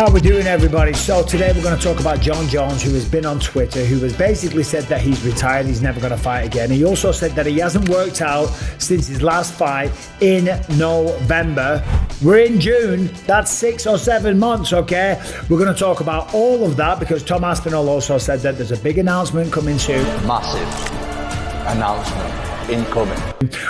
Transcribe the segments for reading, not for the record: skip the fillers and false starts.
How we doing, everybody? So today we're going to talk about Jon Jones, who has been on Twitter, who has basically said that he's retired, he's never going to fight again. He also said that he hasn't worked out since his last fight in November. We're in June, that's 6 or 7 months, okay? We're going to talk about all of that because Tom Aspinall also said that there's a big announcement coming soon. Massive announcement incoming.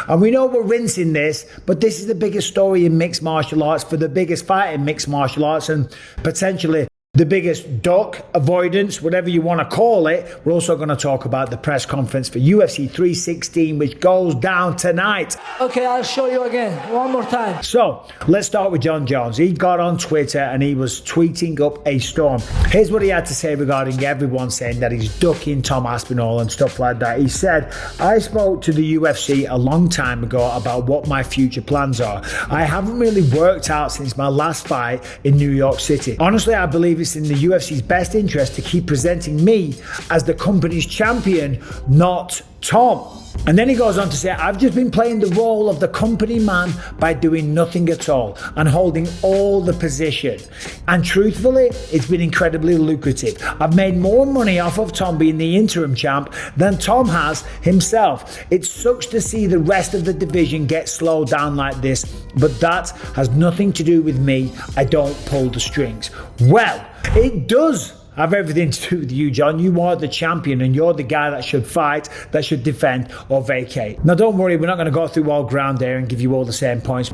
And we know we're rinsing this, but this is the biggest story in mixed martial arts for the biggest fight in mixed martial arts and potentially the biggest duck avoidance, whatever you want to call it. We're also going to talk about the press conference for UFC 316, which goes down tonight. Okay, I'll show you again, one more time. So, let's start with Jon Jones. He got on Twitter and he was tweeting up a storm. Here's what he had to say regarding everyone saying that he's ducking Tom Aspinall and stuff like that. He said, I spoke to the UFC a long time ago about what my future plans are. I haven't really worked out since my last fight in New York City. Honestly, I believe it's in the UFC's best interest to keep presenting me as the company's champion, not Tom. And then he goes on to say, I've just been playing the role of the company man by doing nothing at all and holding all the position. And truthfully, it's been incredibly lucrative. I've made more money off of Tom being the interim champ than Tom has himself. It sucks to see the rest of the division get slowed down like this, but that has nothing to do with me. I don't pull the strings. Well, it does have everything to do with you, Jon. You are the champion and you're the guy that should fight, that should defend or vacate. Now don't worry, we're not going to go through all ground there and give you all the same points.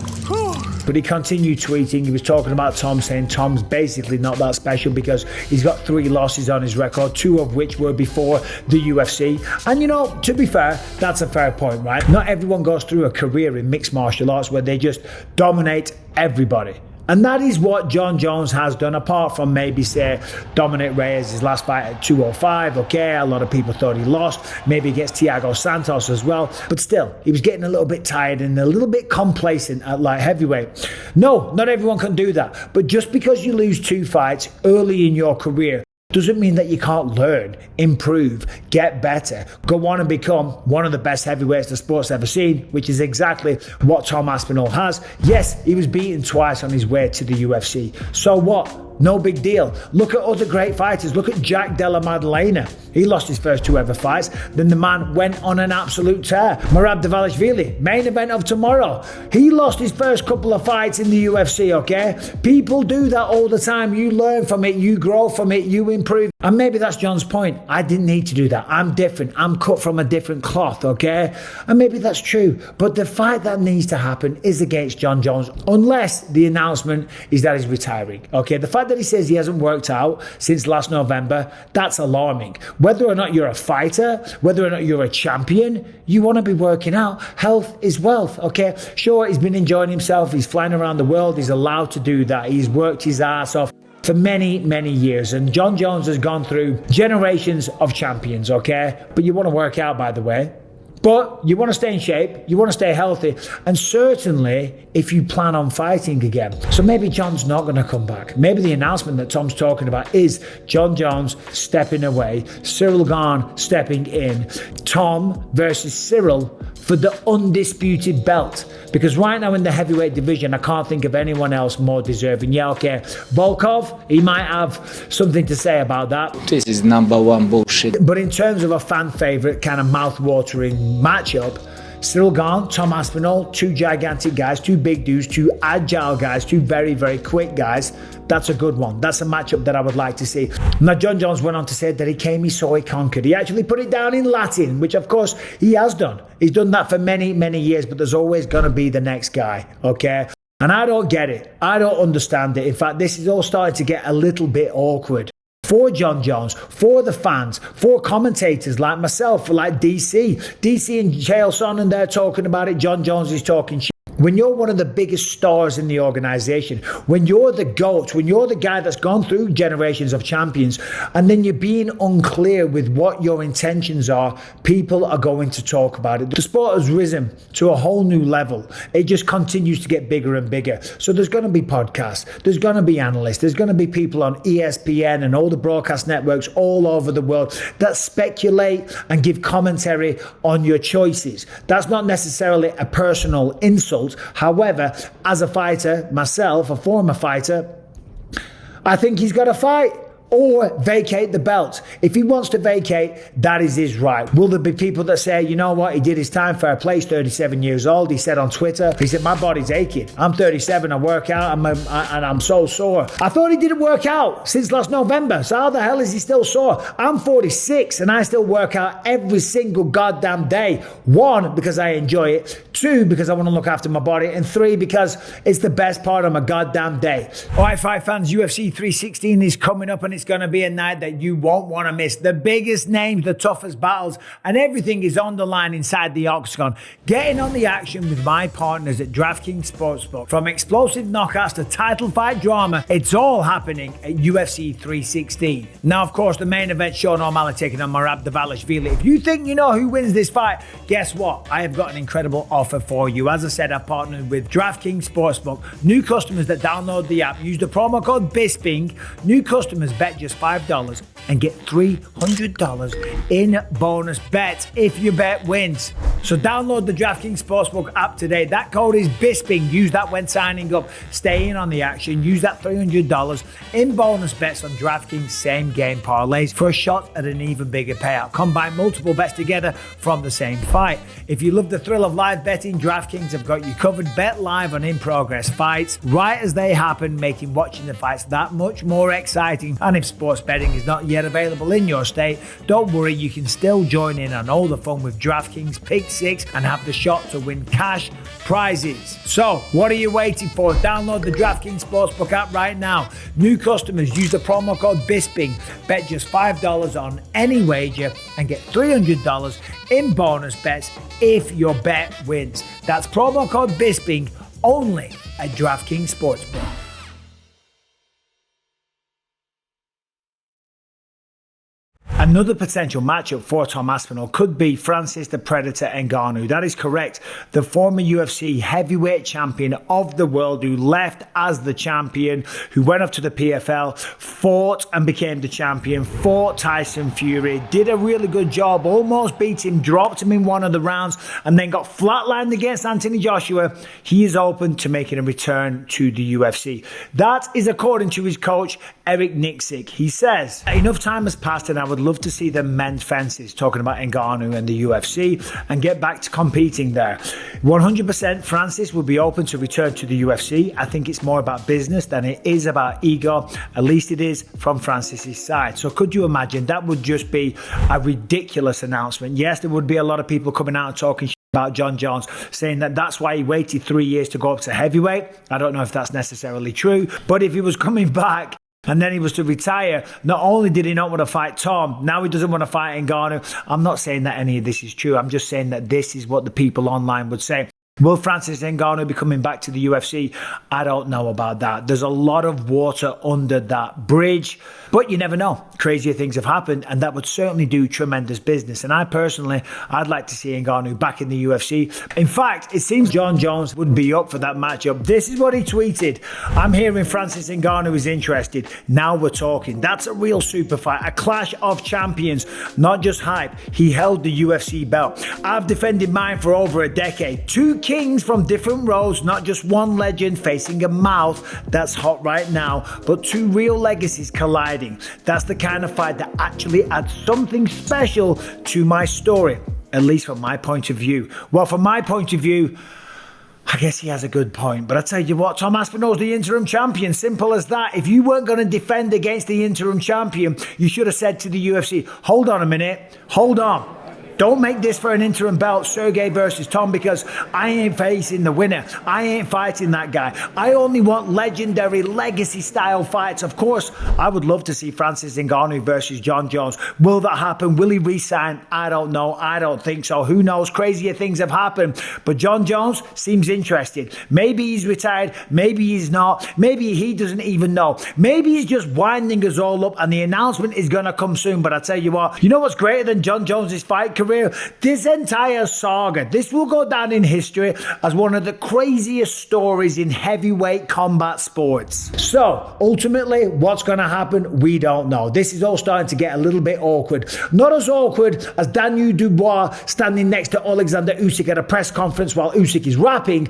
But he continued tweeting. He was talking about Tom, saying Tom's basically not that special because he's got 3 losses on his record, 2 of which were before the UFC. And you know, to be fair, that's a fair point, right? Not everyone goes through a career in mixed martial arts where they just dominate everybody. And that is what Jon Jones has done, apart from maybe, say, Dominic Reyes, his last fight at 205. Okay, a lot of people thought he lost. Maybe against Thiago Santos as well. But still, he was getting a little bit tired and a little bit complacent at light heavyweight. No, not everyone can do that. But just because you lose 2 fights early in your career doesn't mean that you can't learn, improve, get better, go on and become one of the best heavyweights the sport's ever seen, which is exactly what Tom Aspinall has. Yes, he was beaten twice on his way to the UFC. So what? No big deal. Look at other great fighters. Look at Jack Della Maddalena. He lost his first 2 ever fights. Then the man went on an absolute tear. Merab Dvalishvili, main event of tomorrow. He lost his first couple of fights in the UFC, okay? People do that all the time. You learn from it, you grow from it, you improve. And maybe that's Jon's point. I didn't need to do that. I'm different. I'm cut from a different cloth, okay? And maybe that's true. But the fight that needs to happen is against Jon Jones, unless the announcement is that he's retiring, okay? The fact that he says he hasn't worked out since last November, that's alarming. Whether or not you're a fighter, whether or not you're a champion, you want to be working out. Health is wealth, okay? Sure, he's been enjoying himself. He's flying around the world. He's allowed to do that. He's worked his ass off for many, many years. And Jon Jones has gone through generations of champions, okay? But you want to work out, by the way. But you want to stay in shape, you want to stay healthy, and certainly if you plan on fighting again. So maybe Jon's not going to come back. Maybe the announcement that Tom's talking about is Jon Jones stepping away, Ciryl Gane stepping in, Tom versus Ciryl for the undisputed belt. Because right now in the heavyweight division, I can't think of anyone else more deserving. Yeah, okay, Volkov, he might have something to say about that. This is #1 bullshit. But in terms of a fan favourite kind of mouth-watering matchup, Ciryl Gane, Tom Aspinall, 2 gigantic guys, 2 big dudes, 2 agile guys, 2 very, very quick guys. That's a good one. That's a matchup that I would like to see. Now, Jon Jones went on to say that he came, he saw, he conquered. He actually put it down in Latin, which of course he has done. He's done that for many, many years, but there's always going to be the next guy, okay? And I don't get it. I don't understand it. In fact, this is all starting to get a little bit awkward. For Jon Jones, for the fans, for commentators like myself, like DC and Chael Sonnen, they're talking about it. Jon Jones is talking shit. When you're one of the biggest stars in the organization, when you're the GOAT, when you're the guy that's gone through generations of champions, and then you're being unclear with what your intentions are, people are going to talk about it. The sport has risen to a whole new level. It just continues to get bigger and bigger. So there's going to be podcasts, there's going to be analysts, there's going to be people on ESPN and all the broadcast networks all over the world that speculate and give commentary on your choices. That's not necessarily a personal insult. However, as a fighter, myself, a former fighter, I think he's got to fight or vacate the belt. If he wants to vacate, that is his right. Will there be people that say, you know what, he did his time, fair play, he's 37 years old. He said on Twitter, he said, my body's aching. I'm 37, I work out, and I'm so sore. I thought he didn't work out since last November, so how the hell is he still sore? I'm 46 and I still work out every single goddamn day. 1, because I enjoy it. 2, because I want to look after my body. And 3, because it's the best part of my goddamn day. All right, fight fans, UFC 316 is coming up, and it's going to be a night that you won't want to miss. The biggest names, the toughest battles, and everything is on the line inside the octagon. Getting on the action with my partners at DraftKings Sportsbook. From explosive knockouts to title fight drama, it's all happening at UFC 316. Now, of course, the main event, Sean O'Malley taking on Merab Dvalishvili. If you think you know who wins this fight, guess what? I have got an incredible offer for you. As I said, I've partnered with DraftKings Sportsbook. New customers that download the app use the promo code Bisping. New customers bet just $5 and get $300 in bonus bets if your bet wins. So download the DraftKings Sportsbook app today. That code is Bisping. Use that when signing up. Stay in on the action. Use that $300 in bonus bets on DraftKings same game parlays for a shot at an even bigger payout. Combine multiple bets together from the same fight. If you love the thrill of live betting, DraftKings have got you covered. Bet live on in-progress fights right as they happen, making watching the fights that much more exciting. And if sports betting is not yet available in your state, don't worry, you can still join in on all the fun with DraftKings Pick 6 and have the shot to win cash prizes. So, what are you waiting for? Download the DraftKings Sportsbook app right now. New customers use the promo code Bisping. Bet just $5 on any wager and get $300 in bonus bets if your bet wins. That's promo code Bisping only at DraftKings Sportsbook. Another potential matchup for Tom Aspinall could be Francis the Predator Ngannou. That is correct. The former UFC heavyweight champion of the world who left as the champion, who went up to the PFL, fought and became the champion, fought Tyson Fury, did a really good job, almost beat him, dropped him in one of the rounds, and then got flatlined against Anthony Joshua. He is open to making a return to the UFC. That is according to his coach, Eric Nixick. He says, enough time has passed and I would love to see them mend fences, talking about Ngannou and the UFC, and get back to competing there. 100% Francis would be open to return to the UFC. I think it's more about business than it is about ego. At least it is from Francis's side. So could you imagine? That would just be a ridiculous announcement. Yes, there would be a lot of people coming out and talking about Jon Jones, saying that that's why he waited 3 years to go up to heavyweight. I don't know if that's necessarily true, but if he was coming back and then he was to retire, not only did he not want to fight Tom, now he doesn't want to fight Ngannou. I'm not saying that any of this is true. I'm just saying that this is what the people online would say. Will Francis Ngannou be coming back to the UFC? I don't know about that. There's a lot of water under that bridge, but you never know. Crazier things have happened, and that would certainly do tremendous business. And I'd like to see Ngannou back in the UFC. In fact, it seems Jon Jones would be up for that matchup. This is what he tweeted. I'm hearing Francis Ngannou is interested. Now we're talking. That's a real super fight, a clash of champions, not just hype. He held the UFC belt. I've defended mine for over a decade. 2 kings from different roads, not just one legend facing a mouth that's hot right now, but 2 real legacies colliding. That's the kind of fight that actually adds something special to my story, at least from my point of view. Well, from my point of view, I guess he has a good point. But I tell you what, Tom Aspinall's the interim champion. Simple as that. If you weren't going to defend against the interim champion, you should have said to the UFC, hold on a minute, hold on. Don't make this for an interim belt, Sergey versus Tom, because I ain't facing the winner. I ain't fighting that guy. I only want legendary legacy-style fights. Of course, I would love to see Francis Ngannou versus Jon Jones. Will that happen? Will he re-sign? I don't know. I don't think so. Who knows? Crazier things have happened. But Jon Jones seems interested. Maybe he's retired. Maybe he's not. Maybe he doesn't even know. Maybe he's just winding us all up and the announcement is going to come soon. But I tell you what, you know what's greater than Jon Jones' fight career? This entire saga, this will go down in history as one of the craziest stories in heavyweight combat sports. So, ultimately, what's going to happen? We don't know. This is all starting to get a little bit awkward. Not as awkward as Daniel Dubois standing next to Alexander Usyk at a press conference while Usyk is rapping.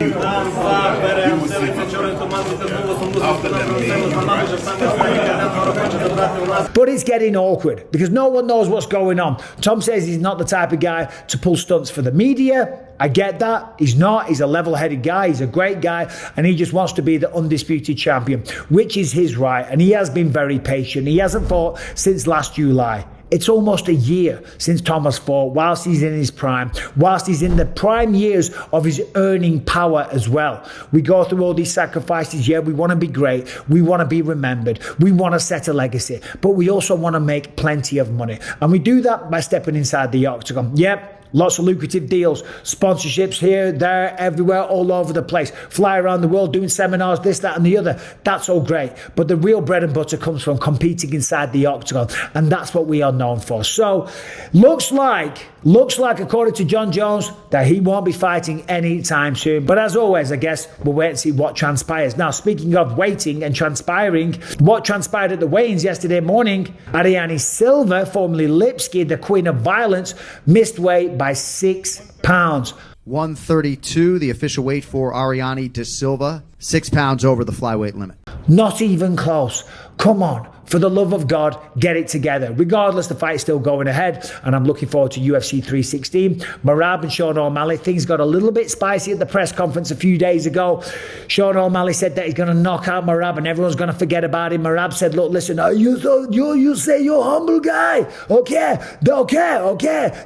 But it's getting awkward because no one knows what's going on. Tom says he's not the type of guy to pull stunts for the media. I get that. He's not. He's a level-headed guy. He's a great guy. And he just wants to be the undisputed champion, which is his right. And he has been very patient. He hasn't fought since last July. It's almost a year since Thomas fought, whilst he's in his prime, whilst he's in the prime years of his earning power as well. We go through all these sacrifices. Yeah, we want to be great. We want to be remembered. We want to set a legacy. But we also want to make plenty of money. And we do that by stepping inside the octagon. Yep. Lots of lucrative deals, sponsorships here, there, everywhere, all over the place. Fly around the world doing seminars, this, that, and the other. That's all great. But the real bread and butter comes from competing inside the octagon. And that's what we are known for. So, looks like, according to Jon Jones, that he won't be fighting anytime soon. But as always, I guess we'll wait and see what transpires. Now, speaking of waiting and transpiring, what transpired at the weigh-ins yesterday morning, Ariane Silva, formerly Lipski, the queen of violence, missed weight by 6 pounds. 132, the official weight for Ariane De Silva, 6 pounds over the flyweight limit. Not even close. Come on. For the love of God, get it together. Regardless, the fight's still going ahead, and I'm looking forward to UFC 316. Merab and Sean O'Malley. Things got a little bit spicy at the press conference a few days ago. Sean O'Malley said that he's going to knock out Merab, and everyone's going to forget about him. Merab said, "Look, listen, you say you're a humble guy. Okay.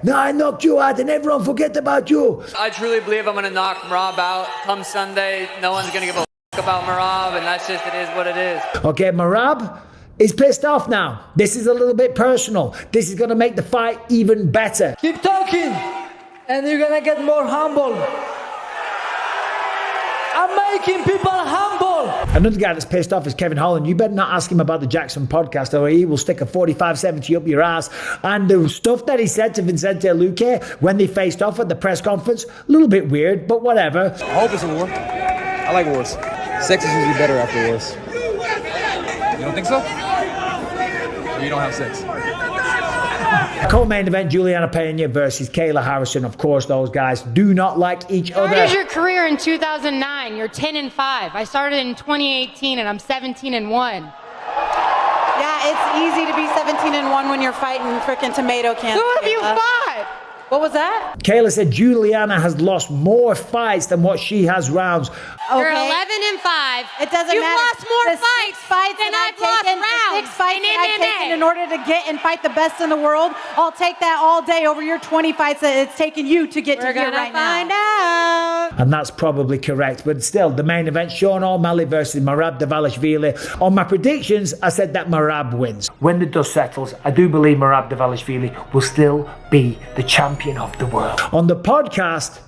Now I knocked you out, and everyone forget about you." I truly believe I'm going to knock Merab out come Sunday. No one's going to give a about Merab, and that's just, it is what it is. Okay, Merab is pissed off now. This is a little bit personal. This is going to make the fight even better. Keep talking, and you're gonna get more humble. I'm making people humble. Another guy that's pissed off is Kevin Holland. You better not ask him about the Jackson podcast, or he will stick a 45-70 up your ass. And the stuff that he said to Vicente Luque when they faced off at the press conference, a little bit weird, but whatever. I hope it's a war. I like wars. Sex is usually better after wars. You don't think so? Or you don't have sex? Co-main event, Juliana Pena versus Kayla Harrison. Of course, those guys do not like each other. Started your career in 2009. You're 10-5. I started in 2018, and I'm 17-1. Yeah, it's easy to be 17-1 when you're fighting freaking tomato cancer. Who have you fought? What was that? Kayla said Juliana has lost more fights than what she has rounds. You're 11-5. It doesn't You've matter. lost more The fights than I've lost rounds the 6 fights in that I've MMA. taken in order to get and fight the best in the world. I'll take that all day over your 20 fights that it's taken you to get to here right now. Out. And that's probably correct. But still, the main event, Sean O'Malley versus Merab Dvalishvili. On my predictions, I said that Merab wins. When the dust settles, I do believe Merab Dvalishvili will still be the champion of the world. On the podcast,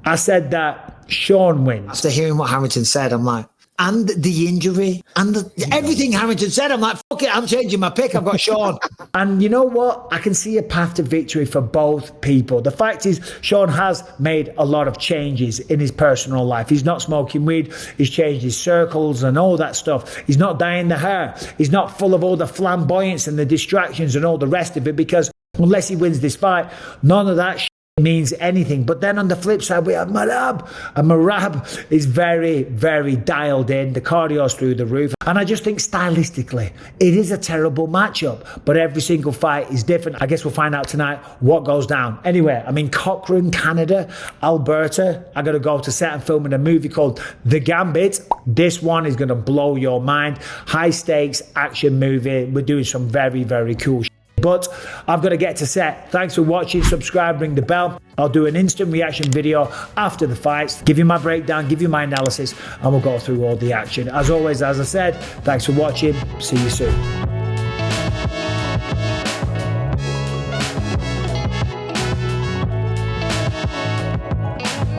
I said that Sean wins. After hearing what Harrington said, I'm like, and the injury, and everything Harrington said, I'm like, fuck it, I'm changing my pick. I've got Sean. And you know what? I can see a path to victory for both people. The fact is, Sean has made a lot of changes in his personal life. He's not smoking weed. He's changed his circles and all that stuff. He's not dyeing the hair. He's not full of all the flamboyance and the distractions and all the rest of it, because unless he wins this fight, none of that means anything. But then on the flip side, we have Merab, and Merab is very, very dialed in. The cardio's through the roof, and I just think stylistically it is a terrible matchup, but every single fight is different. I guess we'll find out tonight what goes down. Anyway, I'm in Cochrane, Canada, Alberta. I gotta go to set and film in a movie called The Gambit. This one is gonna blow your mind. High stakes action movie. We're doing some very, very cool shit. But I've got to get to set. Thanks for watching. Subscribe, ring the bell. I'll do an instant reaction video after the fights, give you my breakdown, give you my analysis, and we'll go through all the action. As always, as I said, thanks for watching. See you soon.